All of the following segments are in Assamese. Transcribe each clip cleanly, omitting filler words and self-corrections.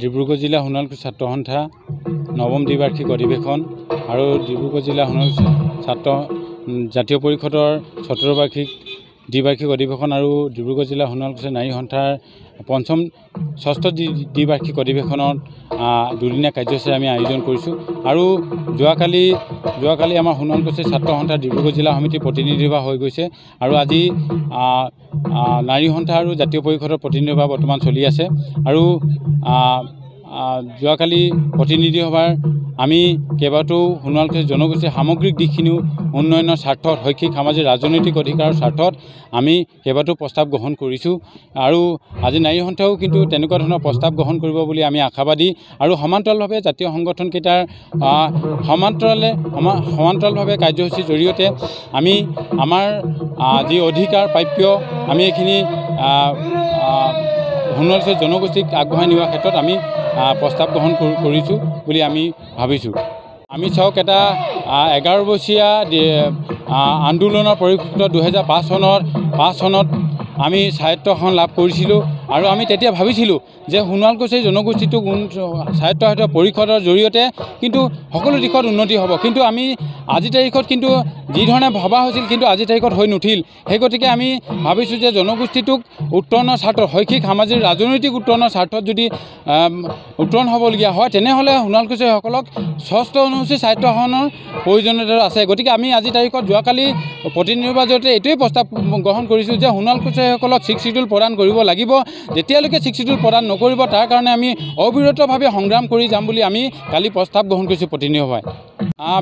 ডিব্ৰুগড় জিলা সোণালকুছি ছাত্ৰ সন্থা নৱম দ্বিবাৰ্ষিক অধিৱেশন আৰু ডিব্ৰুগড় জিলা সোণালকুছি ছাত্ৰ জাতীয় পৰিষদৰ ১৭ বাৰ্ষিক দ্বিবাৰ্ষিক অধিৱেশন আৰু ডিব্ৰুগড় জিলা সোণালকুছি নাৰী সন্থাৰ পঞ্চম ষষ্ঠ দ্বিবাৰ্ষিক অধিৱেশনত দুদিনীয়া কাৰ্যসূচী আমি আয়োজন কৰিছোঁ। আৰু যোৱাকালি আমাৰ সোণালকুছি ছাত্ৰ সন্থা ডিব্ৰুগড় জিলা সমিতিৰ প্ৰতিনিধি সভা হৈ গৈছে আৰু আজি নাৰী সন্থা আৰু জাতীয় পৰিষদৰ প্ৰতিনিধি সভা বৰ্তমান চলি আছে। আৰু যোৱাকালি প্ৰতিনিধি সভাৰ আমি কেইবাটাও সোণালকুছি জনগোষ্ঠীৰ সামগ্ৰিক দিশখিনিও উন্নয়নৰ স্বাৰ্থত শৈক্ষিক সামাজিক ৰাজনৈতিক অধিকাৰৰ স্বাৰ্থত আমি কেইবাটাও প্ৰস্তাৱ গ্ৰহণ কৰিছোঁ আৰু আজি নাৰী সন্থাও কিন্তু তেনেকুৱা ধৰণৰ প্ৰস্তাৱ গ্ৰহণ কৰিব বুলি আমি আশাবাদী। আৰু সমান্তৰালভাৱে জাতীয় সংগঠনকেইটাৰ সমান্তৰালভাৱে কাৰ্যসূচীৰ জৰিয়তে আমি আমাৰ যি অধিকাৰ প্ৰাপ্য আমি এইখিনি সোণালকুছি জনগোষ্ঠীক আগবঢ়াই নিয়াৰ ক্ষেত্ৰত আমি প্ৰস্তাৱ গ্ৰহণ কৰিছোঁ বুলি আমি ভাবিছোঁ। আমি চাওক এটা 11 বছৰীয়া আন্দোলনৰ পৰিপ্ৰেক্ষিতত 2005 চনত আমি স্বায়ত্তশাসন লাভ কৰিছিলোঁ আৰু আমি তেতিয়া ভাবিছিলোঁ যে সোণালকুছি জনগোষ্ঠীটোক স্বায়ত্তশাসিত পৰিষদৰ জৰিয়তে কিন্তু সকলো দিশত উন্নতি হ'ব, কিন্তু আমি আজিৰ তাৰিখত কিন্তু যিধৰণে ভবা হৈছিল কিন্তু আজিৰ তাৰিখত হৈ নুঠিল। সেই গতিকে আমি ভাবিছোঁ যে জনগোষ্ঠীটোক উত্তৰণৰ স্বাৰ্থত শৈক্ষিক সামাজিক ৰাজনৈতিক উত্তৰণৰ স্বাৰ্থত যদি উত্তৰণ হ'বলগীয়া হয় তেনেহ'লে সোণালকুছিসকলক ষষ্ঠ অনুসূচী স্বায়ত্তশাসনৰ প্ৰয়োজনীয়তা আছে। গতিকে আমি আজিৰ তাৰিখত যোৱাকালি প্ৰতিনিধি সভাৰ জৰিয়তে এইটোৱেই প্ৰস্তাৱ গ্ৰহণ কৰিছোঁ যে সোণালকুছিসকলক 6 শিডিউল প্ৰদান কৰিব লাগিব। যেতিয়ালৈকে 6 শিডিউল প্ৰদান নকৰিব তাৰ কাৰণে আমি অবিৰতভাৱে সংগ্ৰাম কৰি যাম বুলি আমি কালি প্ৰস্তাৱ গ্ৰহণ কৰিছোঁ প্ৰতিনিধি সভাই।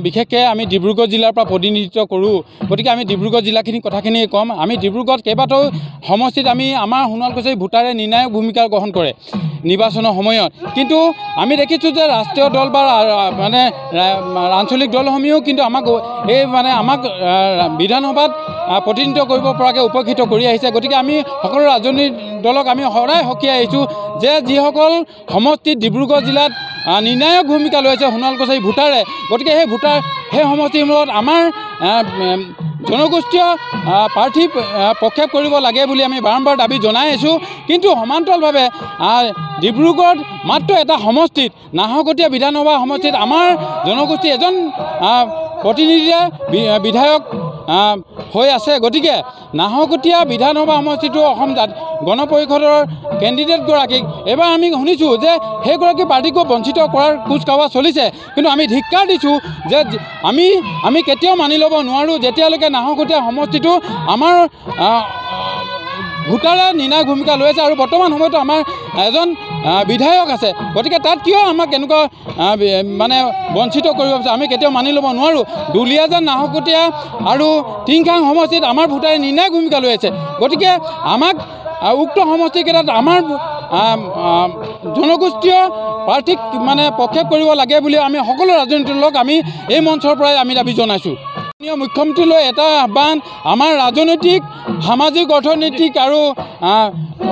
বিশেষকৈ আমি ডিব্ৰুগড় জিলাৰ পৰা প্ৰতিনিধিত্ব কৰোঁ, গতিকে আমি ডিব্ৰুগড় জিলাখিনি কথাখিনি ক'ম। আমি ডিব্ৰুগড়ত কেইবাটাও সমষ্টিত আমাৰ সোণালকুছি ভোটাৰে নিৰ্ণায়ক ভূমিকা গ্ৰহণ কৰে নিৰ্বাচনৰ সময়ত, কিন্তু আমি দেখিছোঁ যে ৰাষ্ট্ৰীয় দল বা মানে আঞ্চলিক দলসমূহেও কিন্তু আমাক বিধানসভাত প্ৰতিনিধিত্ব কৰিব পৰাকৈ উপকৃত কৰি আহিছে। গতিকে আমি সকলো ৰাজনৈতিক দলক আমি সদায় সকীয়াই আহিছোঁ যে যিসকল সমষ্টিত ডিব্ৰুগড় জিলাত নিৰ্ণায়ক ভূমিকা লৈছে সোণালকুছি ভোটাৰে, গতিকে সেই সমষ্টিসমূহত আমাৰ জনগোষ্ঠীয় প্ৰাৰ্থী প্ৰক্ষেপ কৰিব লাগে বুলি আমি বাৰম্বাৰ দাবী জনাই আছোঁ। কিন্তু সমান্তৰালভাৱে ডিব্ৰুগড়ত মাত্ৰ এটা সমষ্টিত নাহৰকটীয়া বিধানসভা সমষ্টিত আমাৰ জনগোষ্ঠী এজন প্ৰতিনিধিয়ে বিধায়ক হৈ আছে। গতিকে নাহৰকটীয়া বিধানসভা সমষ্টিটো অসম গণ পৰিষদৰ কেণ্ডিডেটগৰাকীক এইবাৰ আমি শুনিছোঁ যে সেইগৰাকী পাৰ্টীকো বঞ্চিত কৰাৰ কুচকাৱাজ চলিছে, কিন্তু আমি ধিক্কাৰ দিছোঁ যে আমি কেতিয়াও মানি ল'ব নোৱাৰোঁ যেতিয়ালৈকে নাহৰকটীয়া সমষ্টিটো আমাৰ ভোটাৰে নিৰ্ণায়ক ভূমিকা লৈ আছে আৰু বৰ্তমান সময়তো আমাৰ এজন বিধায়ক আছে। গতিকে তাত কিয় আমাক এনেকুৱা মানে বঞ্চিত কৰিব বিচাৰে আমি কেতিয়াও মানি ল'ব নোৱাৰোঁ। দুলীয়াজান নাহৰকটীয়া আৰু টিংখাং সমষ্টিত আমাৰ ভোটাৰে নিৰ্ণায়ক ভূমিকা লৈ আছে। গতিকে আমাক উক্ত সমষ্টিকেইটাত আমাৰ জনগোষ্ঠীয় প্ৰাৰ্থীক মানে প্ৰক্ষেপ কৰিব লাগে বুলি আমি সকলো ৰাজনৈতিক দলক আমি এই মঞ্চৰ পৰাই আমি দাবী জনাইছোঁ। মুখ্যমন্ত্ৰীলৈ এটা আহ্বান, আমাৰ ৰাজনৈতিক সামাজিক অৰ্থনৈতিক আৰু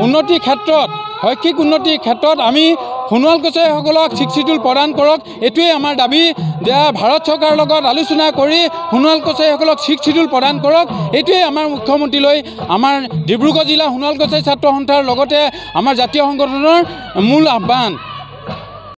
উন্নতিৰ ক্ষেত্ৰত শৈক্ষিক উন্নতিৰ ক্ষেত্ৰত আমি সোণালকুছিসকলক 6 শিডিউল প্ৰদান কৰক, এইটোৱেই আমাৰ দাবী। যে ভাৰত চৰকাৰৰ লগত আলোচনা কৰি সোণালকুছিসকলক 6 শিডিউল প্ৰদান কৰক, এইটোৱেই আমাৰ মুখ্যমন্ত্ৰীলৈ আমাৰ ডিব্ৰুগড় জিলা সোণালকুছি ছাত্ৰ সন্থাৰ লগতে আমাৰ জাতীয় সংগঠনৰ মূল আহ্বান।